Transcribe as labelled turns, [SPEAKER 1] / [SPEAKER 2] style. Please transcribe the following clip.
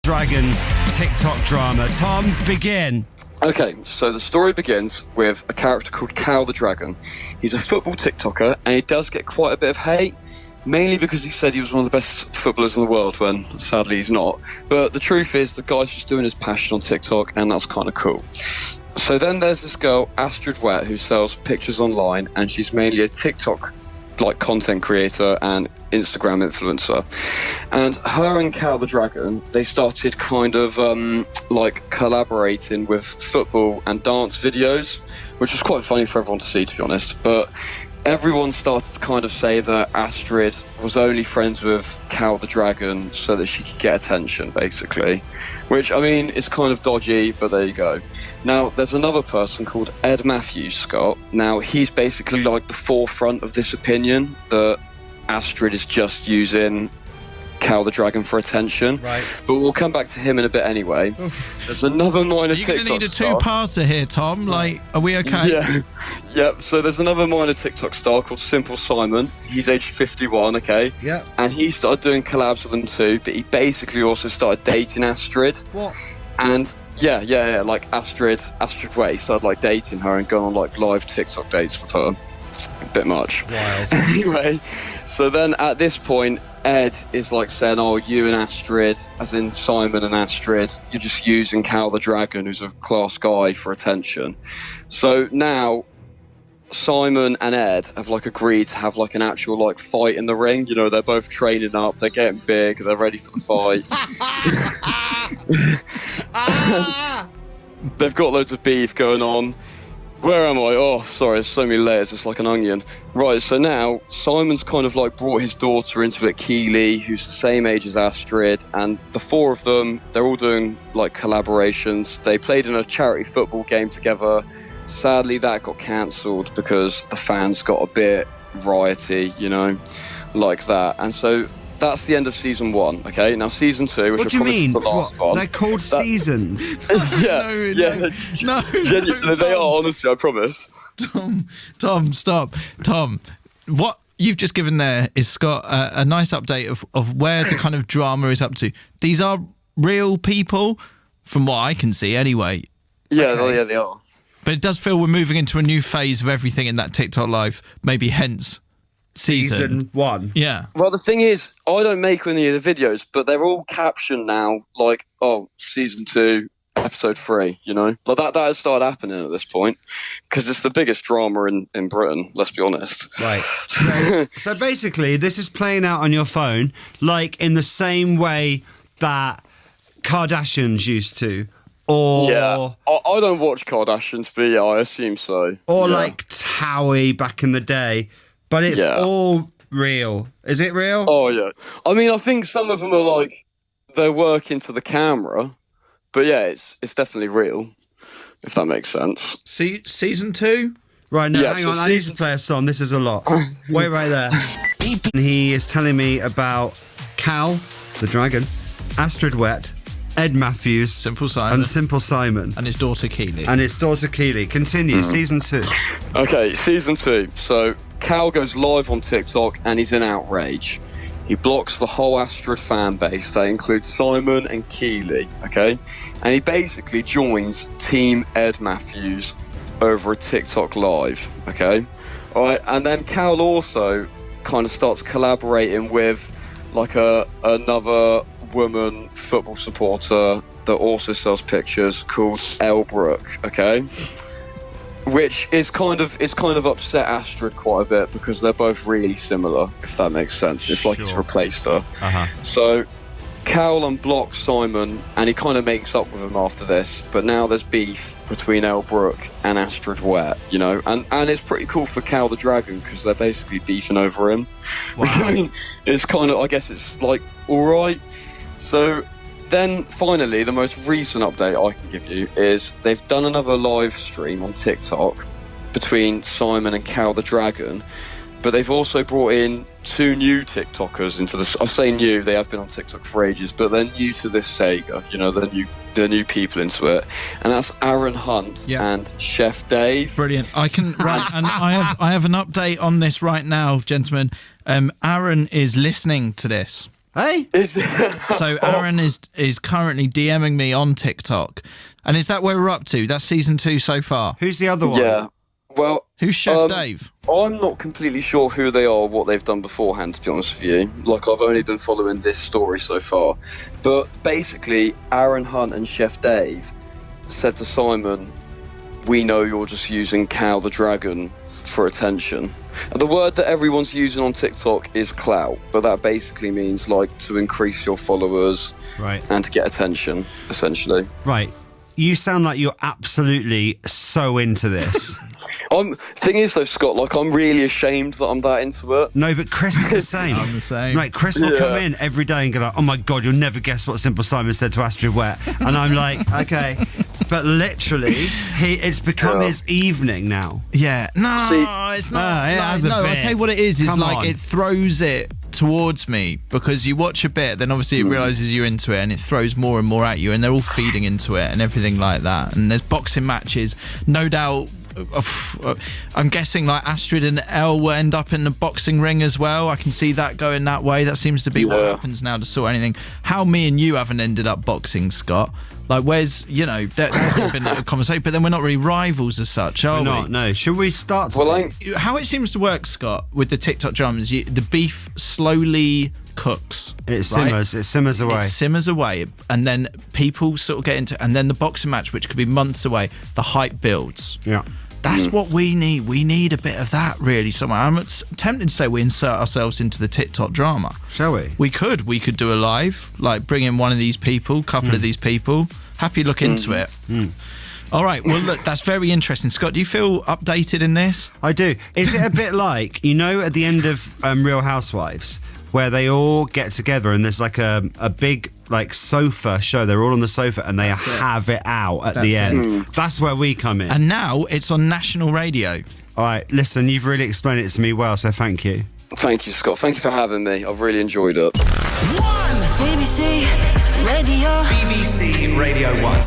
[SPEAKER 1] Dragon TikTok drama. Tom, begin.
[SPEAKER 2] Okay, so the story begins with a character called Cal the Dragon. He's a football TikToker, and he does get quite a bit of hate, mainly because he said he was one of the best footballers in the world when, sadly, he's not. But the truth is, the guy's just doing his passion on TikTok, and that's kind of cool. So then there's this girl, Astrid Wet, who sells pictures online, and she's mainly a TikTok content creator and Instagram influencer. And her and Cal the Dragon, they started kind of collaborating with football and dance videos, which was quite funny for everyone to see, to be honest. But everyone started to kind of say that Astrid was only friends with Cal the Dragon so that she could get attention, basically. Which, I mean, is kind of dodgy, but there you go. Now, there's another person called Ed Matthews, Scott. Now, he's basically like the forefront of this opinion that Astrid is just using Cal the Dragon for attention. Right. But we'll come back to him in a bit anyway. Oof. There's another minor TikTok star.
[SPEAKER 3] You're going to need a two-parter here, Tom. Are we okay?
[SPEAKER 2] Yeah. Yep. So there's another minor TikTok star called Simple Simon. He's aged 51, okay?
[SPEAKER 1] Yeah.
[SPEAKER 2] And he started doing collabs with them too, but he basically also started dating Astrid.
[SPEAKER 1] What?
[SPEAKER 2] And yeah, like Astrid Way started dating her and going on live TikTok dates with her. A bit much.
[SPEAKER 1] Wild.
[SPEAKER 2] Anyway, so then at this point, Ed is saying, oh, you and Astrid, as in Simon and Astrid, you're just using Cal the Dragon, who's a class guy, for attention. So now Simon and Ed have agreed to have an actual fight in the ring. You know, they're both training up, they're getting big, they're ready for the fight. They've got loads of beef going on. Where am I? Oh, sorry, there's so many layers, it's like an onion. Right, so now Simon's kind of brought his daughter into it, Keely, who's the same age as Astrid, and the four of them, they're all doing collaborations. They played in a charity football game together. Sadly, that got cancelled because the fans got a bit rioty, you know, like that. And so that's the end of season 1, okay? Now season 2, which
[SPEAKER 1] what do you mean?
[SPEAKER 2] The last one.
[SPEAKER 1] They're called seasons.
[SPEAKER 2] Genuinely, they are, honestly, I promise.
[SPEAKER 3] Tom, stop. Tom, what you've just given there is, Scott, a nice update of where the kind of drama is up to. These are real people, from what I can see anyway.
[SPEAKER 2] Yeah,
[SPEAKER 3] okay.
[SPEAKER 2] Yeah, they are.
[SPEAKER 3] But it does feel we're moving into a new phase of everything in that TikTok live, maybe hence season
[SPEAKER 1] 1.
[SPEAKER 3] Yeah.
[SPEAKER 2] Well, the thing is, I don't make any of the videos, but they're all captioned now, season 2, episode 3, you know? That has started happening at this point, because it's the biggest drama in Britain, let's be honest.
[SPEAKER 1] Right. So basically, this is playing out on your phone, in the same way that Kardashians used to. Or
[SPEAKER 2] yeah, I don't watch Kardashians, but yeah, I assume so.
[SPEAKER 1] Or Towie back in the day. But it's all real. Is it real?
[SPEAKER 2] Oh, yeah. I mean, I think some of them are they're working to the camera. But yeah, it's definitely real, if that makes sense.
[SPEAKER 3] Season 2?
[SPEAKER 1] Right, no, hang on. I need to play a song. This is a lot. Wait right there. He is telling me about Cal, the dragon, Astrid Wet, Ed Matthews,
[SPEAKER 3] Simple Simon,
[SPEAKER 1] and
[SPEAKER 3] his daughter Keely.
[SPEAKER 1] Continue, season 2.
[SPEAKER 2] Okay, season 2. So Cal goes live on TikTok and he's in outrage. He blocks the whole Astrid fan base. That includes Simon and Keely, okay? And he basically joins Team Ed Matthews over a TikTok live, okay? All right, and then Cal also kind of starts collaborating with another woman football supporter that also sells pictures called Elle Brooke, okay? Which is kind of upset Astrid quite a bit because they're both really similar, if that makes sense. It's he's replaced her. So Cal unblocks Simon and he kind of makes up with him after this, but now there's beef between Elle Brooke and Astrid Wet, you know, and it's pretty cool for Cal the Dragon because they're basically beefing over him. Wow. I mean, it's kind of, I guess it's alright. So then finally, the most recent update I can give you is they've done another live stream on TikTok between Simon and Cal the Dragon, but they've also brought in 2 new TikTokers into this. I say new, they have been on TikTok for ages, but they're new to this saga, you know, they're new people into it. And that's Aaron Hunt and Chef Dave.
[SPEAKER 3] Brilliant. I can, right, and I have an update on this right now, gentlemen. Aaron is listening to this.
[SPEAKER 1] Hey?
[SPEAKER 3] So Aaron is currently DMing me on TikTok. And is that where we're up to? That's season 2 so far.
[SPEAKER 1] Who's the other one?
[SPEAKER 2] Yeah. Well,
[SPEAKER 3] Who's Chef Dave?
[SPEAKER 2] I'm not completely sure who they are or what they've done beforehand, to be honest with you. Like, I've only been following this story so far. But basically, Aaron Hunt and Chef Dave said to Simon, we know you're just using Cal the Dragon for attention. And the word that everyone's using on TikTok is clout, but that basically means, like, to increase your followers
[SPEAKER 1] Right.
[SPEAKER 2] and to get attention, essentially.
[SPEAKER 1] Right. You sound like you're absolutely so into this.
[SPEAKER 2] Thing is, though, Scott, like, I'm really ashamed that I'm that into it.
[SPEAKER 1] No, but Chris is the same.
[SPEAKER 3] I'm the same.
[SPEAKER 1] Right, Chris will come in every day and go like, oh my God, you'll never guess what Simple Simon said to Astrid Wet. And I'm like, okay. But literally, it's become his evening now.
[SPEAKER 3] Yeah. No,
[SPEAKER 2] See-
[SPEAKER 3] it's not.
[SPEAKER 1] it has a
[SPEAKER 3] no, I'll
[SPEAKER 1] bit.
[SPEAKER 3] tell you what it is. It's
[SPEAKER 1] Come
[SPEAKER 3] like
[SPEAKER 1] on.
[SPEAKER 3] it throws it towards me because you watch a bit, then obviously it realises you're into it and it throws more and more at you and they're all feeding into it and everything like that. And there's boxing matches. No doubt, I'm guessing like Astrid and Elle will end up in the boxing ring as well. I can see that going that way. That seems to be what happens now to sort anything. How me and you haven't ended up boxing, Scott? Like, where's, there's been a conversation, but then we're not really rivals as such, are
[SPEAKER 1] We're
[SPEAKER 3] we?
[SPEAKER 1] not, no. Should we start?
[SPEAKER 2] Well,
[SPEAKER 3] How it seems to work, Scott, with the TikTok dramas, the beef slowly cooks.
[SPEAKER 1] It
[SPEAKER 3] right?
[SPEAKER 1] simmers away.
[SPEAKER 3] It simmers away, and then people sort of get into, and then the boxing match, which could be months away, the hype builds.
[SPEAKER 1] Yeah.
[SPEAKER 3] That's what we need. We need a bit of that, really, somewhere. I'm tempted to say we insert ourselves into the TikTok drama.
[SPEAKER 1] Shall we?
[SPEAKER 3] We could do a live, like bring in one of these people, couple of these people. Happy look into it. All right, well, look, that's very interesting. Scott, do you feel updated in this?
[SPEAKER 1] I do. Is it a bit like, at the end of Real Housewives, where they all get together and there's like a big like sofa show, they're all on the sofa and they have it out at the end. That's where we come in.
[SPEAKER 3] And now it's on national radio.
[SPEAKER 1] All right, listen, you've really explained it to me well, so thank you.
[SPEAKER 2] Thank you, Scott. Thank you for having me. I've really enjoyed it.
[SPEAKER 4] BBC Radio 1.